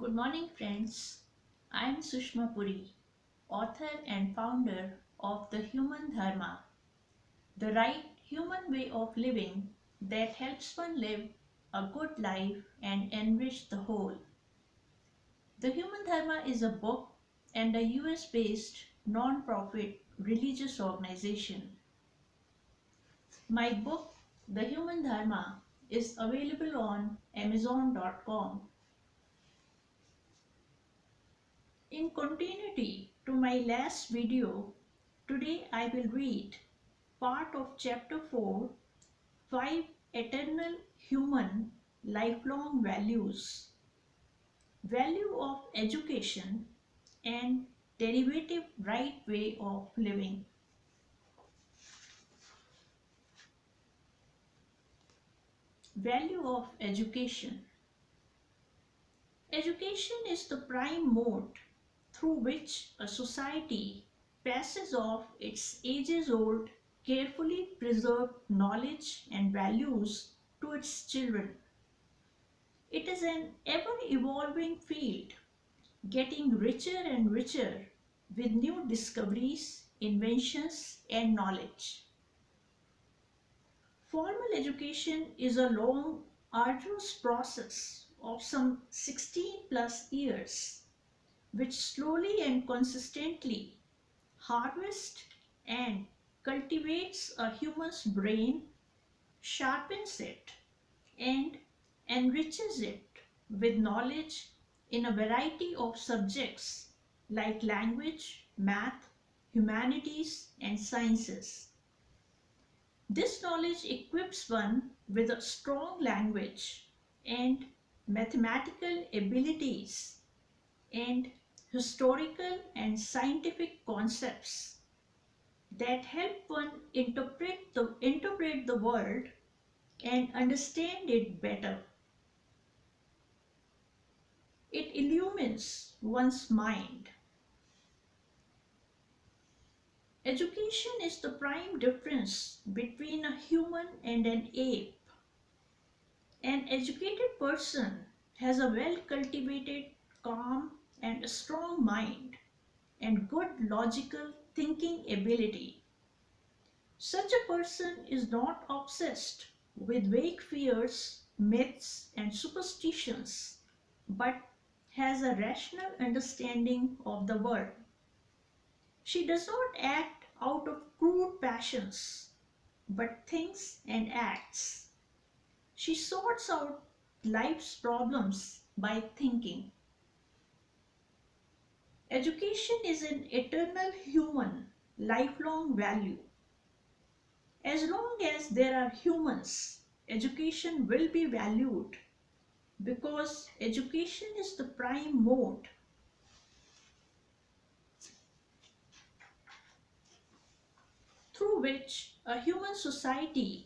Good morning, friends. I am Sushma Puri, author and founder of the Human Dharma, the right human way of living that helps one live a good life and enrich the whole. The Human Dharma is a book and a US based non profit religious organization. My book, The Human Dharma, is available on Amazon.com. In continuity to my last video, today I will read part of chapter 4, 5 Eternal Human Lifelong Values, Value of Education and Derivative Right Way of Living. Value of Education. Education is the prime mode through which a society passes off its ages-old, carefully preserved knowledge and values to its children. It is an ever-evolving field, getting richer and richer with new discoveries, inventions, and knowledge. Formal education is a long, arduous process of some 16 plus years which slowly and consistently harvests and cultivates a human's brain, sharpens it, and enriches it with knowledge in a variety of subjects like language, math, humanities, and sciences. This knowledge equips one with a strong language and mathematical abilities and historical and scientific concepts that help one interpret the world and understand it better. It illumines one's mind. Education is the prime difference between a human and an ape. An educated person has a well-cultivated, calm, and a strong mind and good logical thinking ability. Such a person is not obsessed with vague fears, myths, and superstitions, but has a rational understanding of the world. She does not act out of crude passions, but thinks and acts. She sorts out life's problems by thinking. Education is an eternal human, lifelong value. As long as there are humans, education will be valued because education is the prime mode through which a human society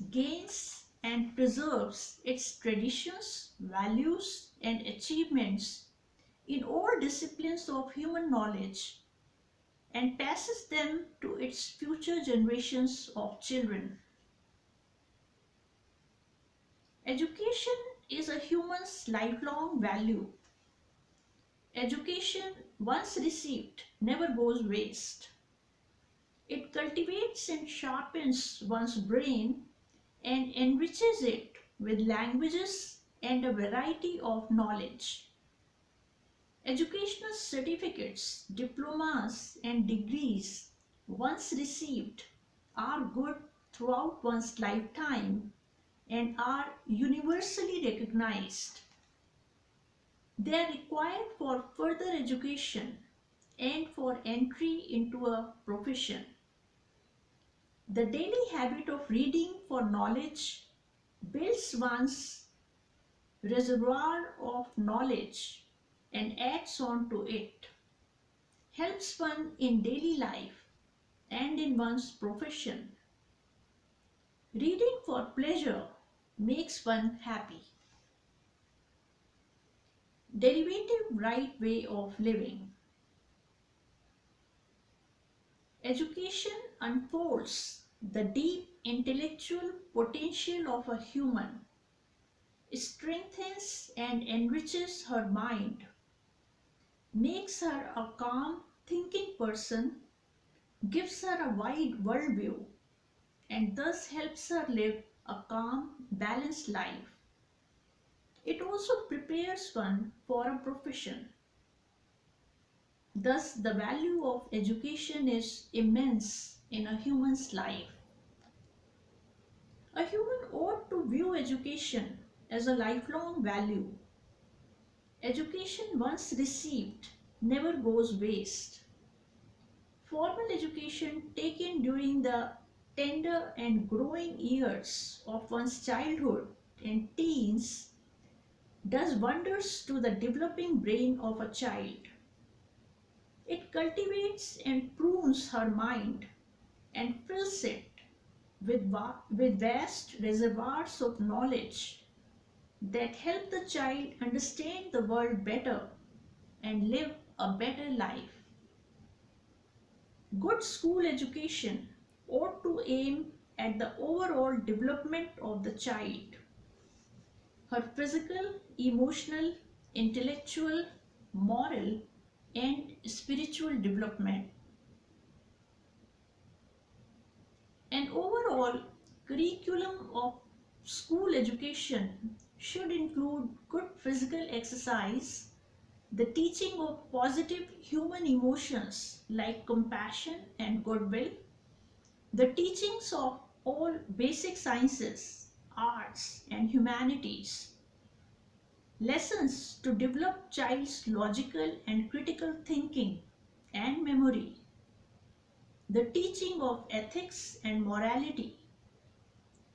gains and preserves its traditions, values, and achievements in all disciplines of human knowledge and passes them to its future generations of children. Education is a human's lifelong value. Education, once received, never goes waste. It cultivates and sharpens one's brain and enriches it with languages and a variety of knowledge. Educational certificates, diplomas, and degrees, once received, are good throughout one's lifetime and are universally recognized. They are required for further education and for entry into a profession. The daily habit of reading for knowledge builds one's reservoir of knowledge and adds on to it, helps one in daily life and in one's profession. Reading for pleasure makes one happy. Derivative right way of living. Education unfolds the deep intellectual potential of a human. strengthens and enriches her mind, makes her a calm, thinking person, gives her a wide worldview, and thus helps her live a calm, balanced life. It also prepares one for a profession. Thus, the value of education is immense in a human's life. A human ought to view education as a lifelong value. Education once received never goes waste. Formal education taken during the tender and growing years of one's childhood and teens does wonders to the developing brain of a child. It cultivates and prunes her mind and fills it with vast reservoirs of knowledge that help the child understand the world better and live a better life. Good school education ought to aim at the overall development of the child, her physical, emotional, intellectual, moral, and spiritual development. An overall curriculum of school education should include good physical exercise, the teaching of positive human emotions like compassion and goodwill, the teachings of all basic sciences, arts, and humanities, lessons to develop child's logical and critical thinking and memory, the teaching of ethics and morality,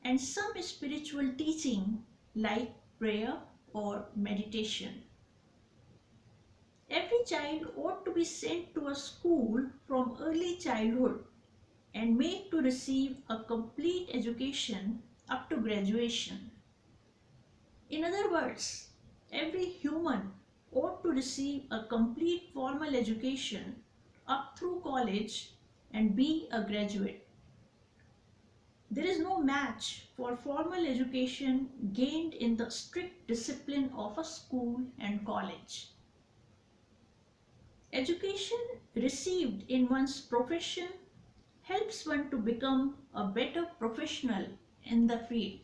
and some spiritual teaching like prayer or meditation. Every child ought to be sent to a school from early childhood and made to receive a complete education up to graduation. In other words, every human ought to receive a complete formal education up through college and be a graduate. There is no match for formal education gained in the strict discipline of a school and college. Education received in one's profession helps one to become a better professional in the field.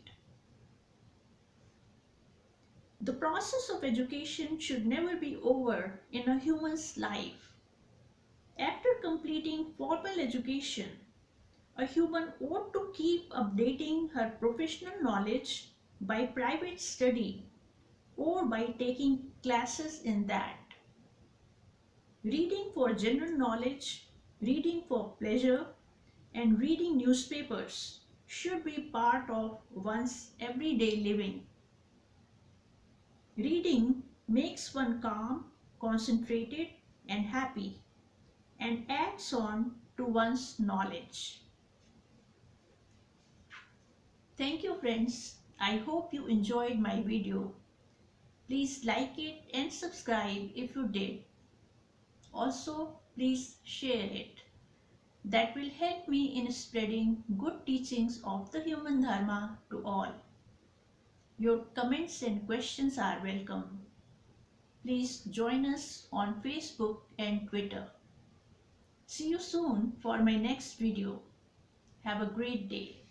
The process of education should never be over in a human's life. After completing formal education, a human ought to keep updating her professional knowledge by private study or by taking classes in that. Reading for general knowledge, reading for pleasure, and reading newspapers should be part of one's everyday living. Reading makes one calm, concentrated, and happy, and adds on to one's knowledge. Thank you friends. I hope you enjoyed my video. Please like it and subscribe if you did. Also, please share it. That will help me in spreading good teachings of the Human Dharma to all. Your comments and questions are welcome. Please join us on Facebook and Twitter. See you soon for my next video. Have a great day.